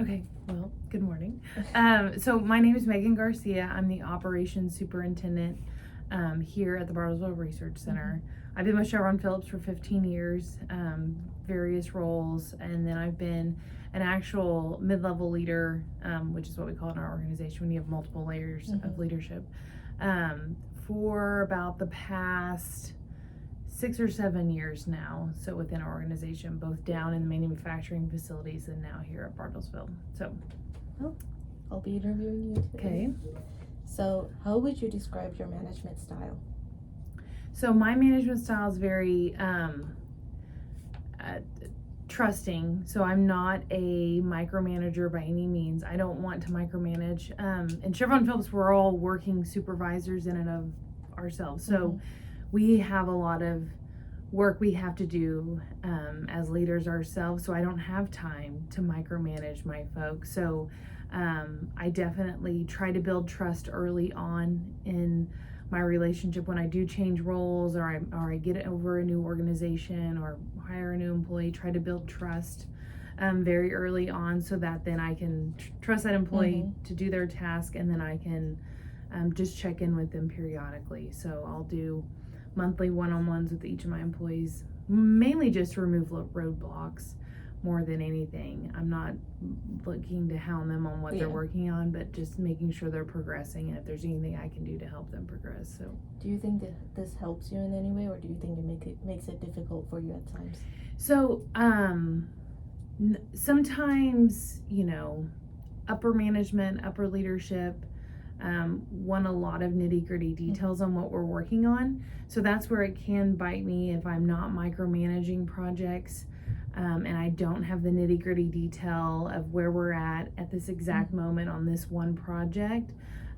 Okay, well, good morning. So my name is Megan Garcia. I'm the operations superintendent here at the Bartlesville Research Center. I've been with Chevron Phillips for 15 years, various roles, and then I've been an actual mid-level leader, which is what we call it in our organization when you have multiple layers of leadership, for about the past 6 or 7 years now. So within our organization, both down in the manufacturing facilities and now here at Bartlesville. So I'll be interviewing you today. okay. So how would you describe your management style? So my management style is very trusting. So I'm not a micromanager by any means. I don't want to micromanage. In Chevron Phillips, we're all working supervisors in and of ourselves. So we have a lot of work we have to do as leaders ourselves. So I don't have time to micromanage my folks. So I definitely try to build trust early on in my relationship when I do change roles or I get over a new organization or hire a new employee. Try to build trust very early on so that then I can trust that employee to do their task, and then I can just check in with them periodically. So I'll do monthly one-on-ones with each of my employees, mainly just to remove roadblocks more than anything. I'm not looking to hound them on what they're working on, but just making sure they're progressing and if there's anything I can do to help them progress. So do you think that this helps you in any way, or do you think it makes it difficult for you at times? So sometimes, upper management, upper leadership want a lot of nitty-gritty details on what we're working on. So that's where it can bite me if I'm not micromanaging projects and I don't have the nitty-gritty detail of where we're at this exact moment on this one project.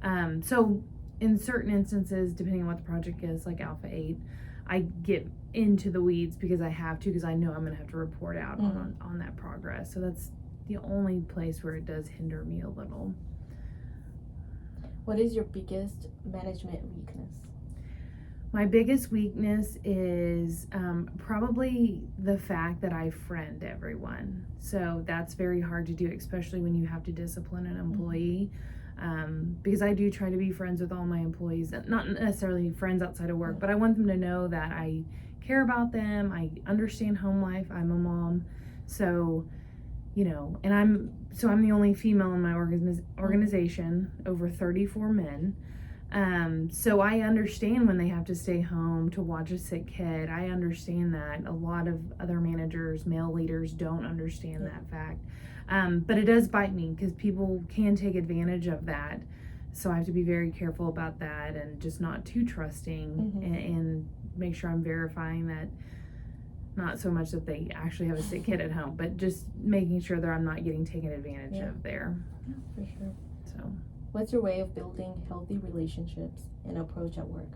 So in certain instances, depending on what the project is, like Alpha 8, I get into the weeds because I have to, because I know I'm going to have to report out on that progress. So that's the only place where it does hinder me a little. What is your biggest management weakness? My biggest weakness is probably the fact that I friend everyone. So that's very hard to do, especially when you have to discipline an employee. Because I do try to be friends with all my employees, not necessarily friends outside of work, but I want them to know that I care about them. I understand home life. I'm a mom. So, and I'm the only female in my organization, over 34 men. So I understand when they have to stay home to watch a sick kid. I understand that. A lot of other managers, male leaders, don't understand that fact. But it does bite me because people can take advantage of that. So I have to be very careful about that and just not too trusting and make sure I'm verifying that. Not so much that they actually have a sick kid at home, but just making sure that I'm not getting taken advantage of there. Yeah, for sure. So, what's your way of building healthy relationships and approach at work?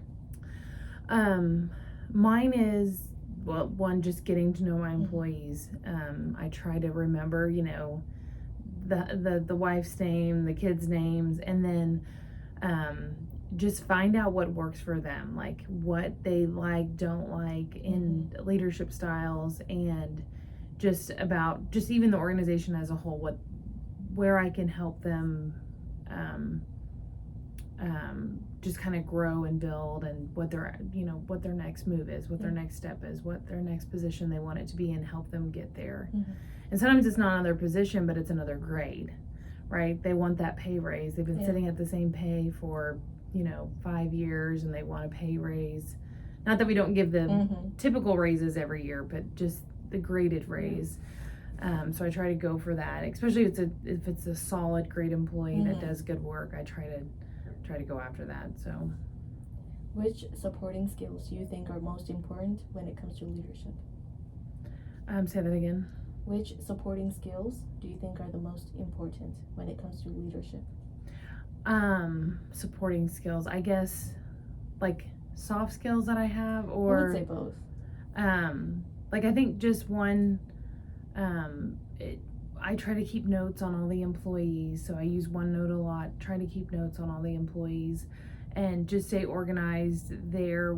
Mine is, well, one, just getting to know my employees. I try to remember, the wife's name, the kids' names, and then just find out what works for them, like what they like, don't like in leadership styles, and just even the organization as a whole, where I can help them just kind of grow and build, and what their next move is, what their next step is, what their next position they want it to be, and help them get there. And sometimes it's not another position, but it's another grade, right? They want that pay raise. They've been sitting at the same pay for 5 years, and they want a pay raise. Not that we don't give them typical raises every year, but just the graded raise. So I try to go for that, especially if it's a solid, great employee that does good work. I try to go after that. So, which supporting skills do you think are most important when it comes to leadership? Say that again. Which supporting skills do you think are the most important when it comes to leadership? Supporting skills, I guess, like soft skills that I have, or I would say both. I think just one, I try to keep notes on all the employees, so I use OneNote a lot, try to keep notes on all the employees, and just stay organized their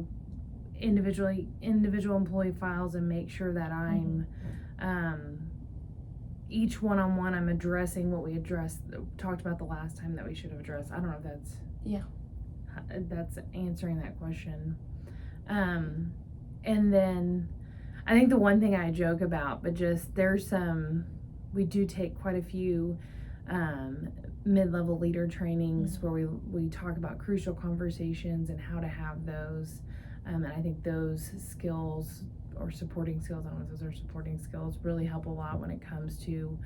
individual employee files, and make sure that I'm each one-on-one I'm addressing what we talked about the last time that we should have addressed. I don't know if that's answering that question. And then I think the one thing I joke about, but just we do take quite a few mid-level leader trainings where we talk about crucial conversations and how to have those. And I think those skills or supporting skills, I don't know if those are supporting skills, really help a lot when it comes to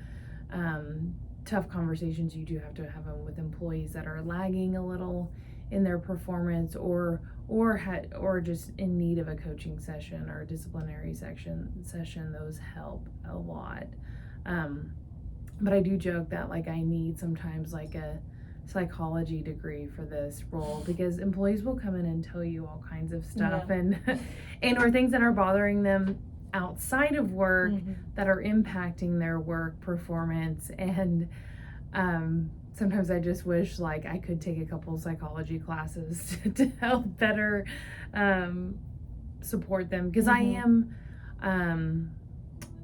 tough conversations you do have to have them with employees that are lagging a little in their performance or just in need of a coaching session or a disciplinary session. Those help a lot. But I do joke that like I need sometimes like a psychology degree for this role, because employees will come in and tell you all kinds of stuff and or things that are bothering them outside of work that are impacting their work performance. And sometimes I just wish like I could take a couple psychology classes to help better support them, because I am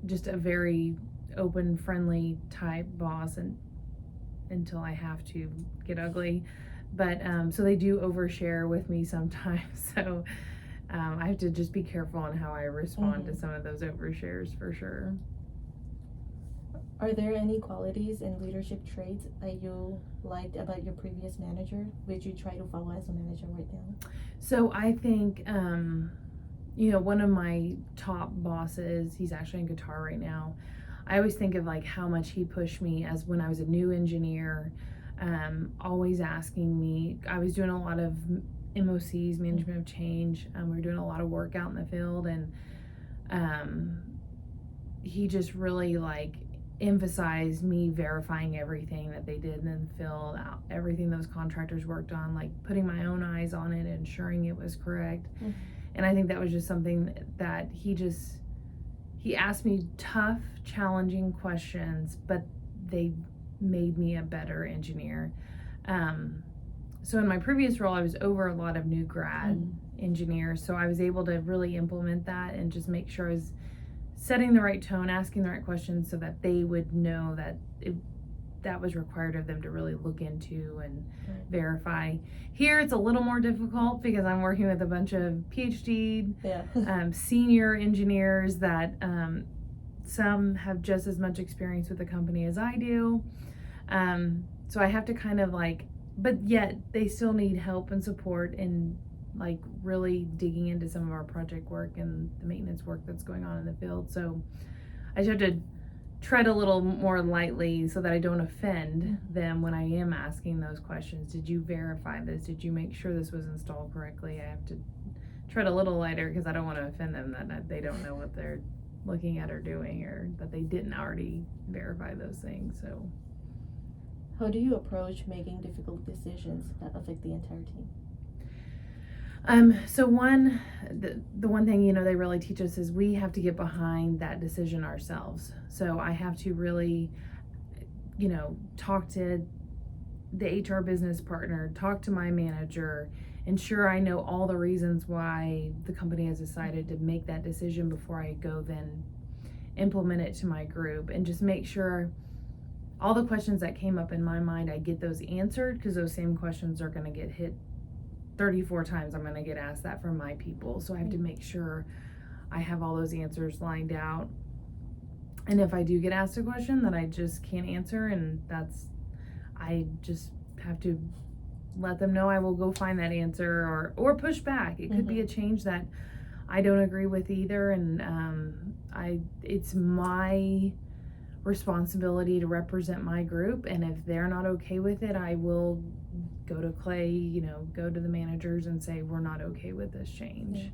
just a very open, friendly type boss, and until I have to get ugly. But so they do overshare with me sometimes, so I have to just be careful on how I respond to some of those overshares, for sure. Are there any qualities and leadership traits that you liked about your previous manager, which you try to follow as a manager right now? So I think one of my top bosses, he's actually in guitar right now, I always think of like how much he pushed me as when I was a new engineer, always asking me. I was doing a lot of MOCs, management of change. We were doing a lot of work out in the field, and he just really like emphasized me verifying everything that they did in the field, out everything those contractors worked on, like putting my own eyes on it, ensuring it was correct. And I think that was just something that he asked me tough, challenging questions, but they made me a better engineer. So in my previous role, I was over a lot of new grad engineers, so I was able to really implement that and just make sure I was setting the right tone, asking the right questions, so that they would know that that was required of them to really look into and verify. Here it's a little more difficult because I'm working with a bunch of PhD senior engineers that some have just as much experience with the company as I do. So I have to kind of like, but yet they still need help and support in like really digging into some of our project work and the maintenance work that's going on in the field. So I just have to tread a little more lightly so that I don't offend them when I am asking those questions. Did you verify this? Did you make sure this was installed correctly? I have to tread a little lighter because I don't want to offend them that they don't know what they're looking at or doing, or that they didn't already verify those things. So how do you approach making difficult decisions that affect the entire team? So the one thing, they really teach us is we have to get behind that decision ourselves. So I have to really, talk to the HR business partner, talk to my manager, ensure I know all the reasons why the company has decided to make that decision before I go then implement it to my group, and just make sure all the questions that came up in my mind, I get those answered, because those same questions are going to get hit 34 times. I'm going to get asked that from my people. So I have to make sure I have all those answers lined out. And if I do get asked a question that I just can't answer, and I just have to let them know I will go find that answer, or push back. It could be a change that I don't agree with either. And it's my responsibility to represent my group. And if they're not okay with it, I will go to Clay, go to the managers and say, we're not okay with this change.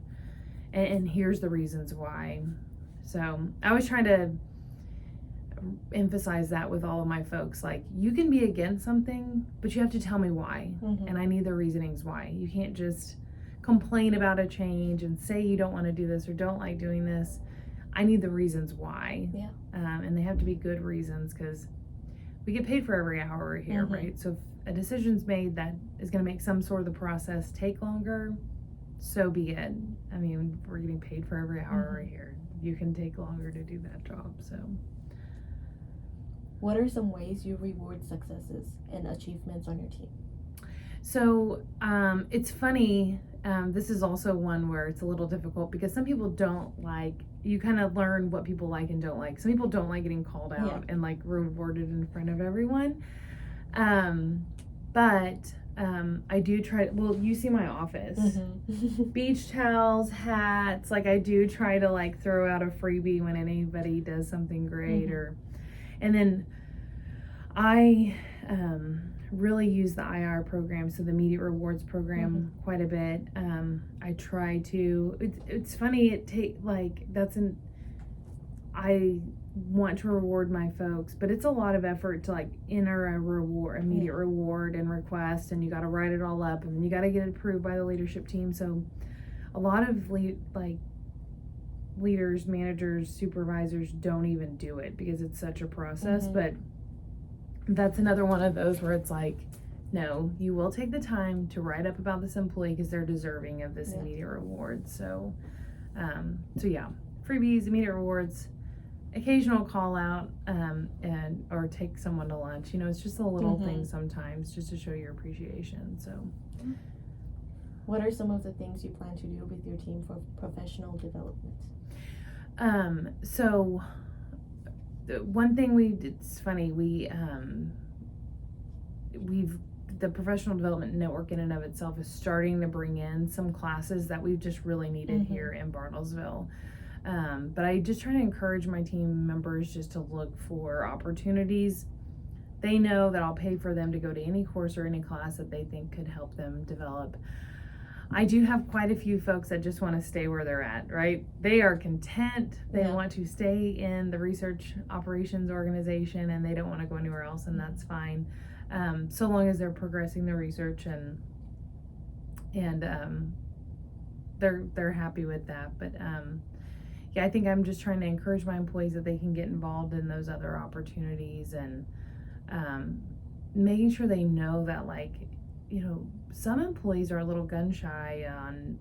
And here's the reasons why. So I was trying to emphasize that with all of my folks. Like, you can be against something, but you have to tell me why. And I need the reasonings why. You can't just complain about a change and say you don't want to do this or don't like doing this. I need the reasons why. And they have to be good reasons, because we get paid for every hour we're here, right? So if a decision's made that is going to make some sort of the process take longer, so be it. I mean, we're getting paid for every hour we're here. You can take longer to do that job. So What are some ways you reward successes and achievements on your team? So it's funny. This is also one where it's a little difficult because some people don't like, you kind of learn what people like and don't like. Some people don't like getting called out and like rewarded in front of everyone. But I do try, well, you see my office. Beach towels, hats, like I do try to like throw out a freebie when anybody does something great and then I really use the IR program, so the immediate rewards program, quite a bit. I try to. It's funny. I want to reward my folks, but it's a lot of effort to like enter a immediate reward and request, and you got to write it all up, and then you got to get it approved by the leadership team. So, a lot of leaders, managers, supervisors don't even do it because it's such a process, but that's another one of those where it's like, no, you will take the time to write up about this employee because they're deserving of this immediate reward. So yeah, freebies, immediate rewards, occasional call out, and or take someone to lunch. It's just a little thing sometimes just to show your appreciation. So, what are some of the things you plan to do with your team for professional development? So the one thing it's funny, the professional development network in and of itself is starting to bring in some classes that we've just really needed here in Bartlesville. But I just try to encourage my team members just to look for opportunities. They know that I'll pay for them to go to any course or any class that they think could help them develop. I do have quite a few folks that just want to stay where they're at, right? They are content. They want to stay in the research operations organization and they don't want to go anywhere else, and that's fine. So long as they're progressing the research and they're happy with that. But I think I'm just trying to encourage my employees that they can get involved in those other opportunities and making sure they know that some employees are a little gun shy on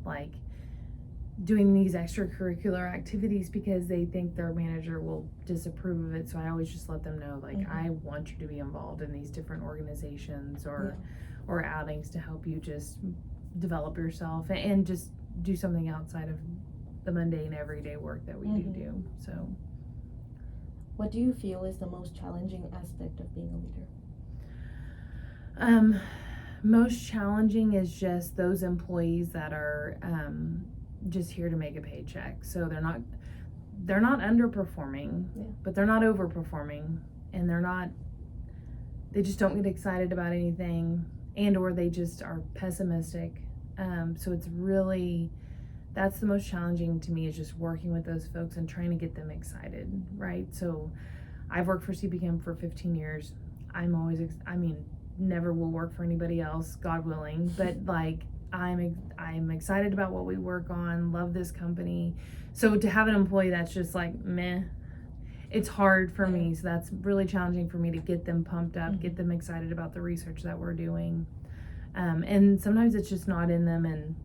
doing these extracurricular activities because they think their manager will disapprove of it. So I always just let them know, I want you to be involved in these different organizations or outings to help you just develop yourself and just do something outside of the mundane everyday work that we do. So, what do you feel is the most challenging aspect of being a leader? Most challenging is just those employees that are just here to make a paycheck. So they're not underperforming, but they're not overperforming, and they just don't get excited about anything, and or they just are pessimistic. So it's really, that's the most challenging to me, is just working with those folks and trying to get them excited, right? So I've worked for CPChem for 15 years. Never will work for anybody else, God willing, but I'm excited about what we work on, love this company. So to have an employee that's just meh, it's hard for me. So that's really challenging for me to get them pumped up, get them excited about the research that we're doing. And sometimes it's just not in them. And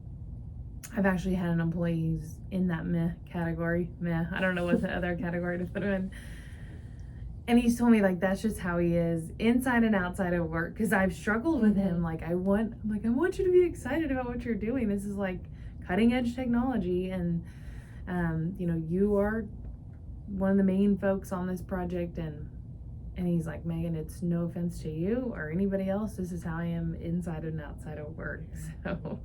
I've actually had an employee who's in that meh category. I don't know what the other category to put him in. And he's told me that's just how he is inside and outside of work. Cause I've struggled with him. I want you to be excited about what you're doing. This is cutting edge technology. And, you are one of the main folks on this project. And he's like, Megan, it's no offense to you or anybody else. This is how I am inside and outside of work. So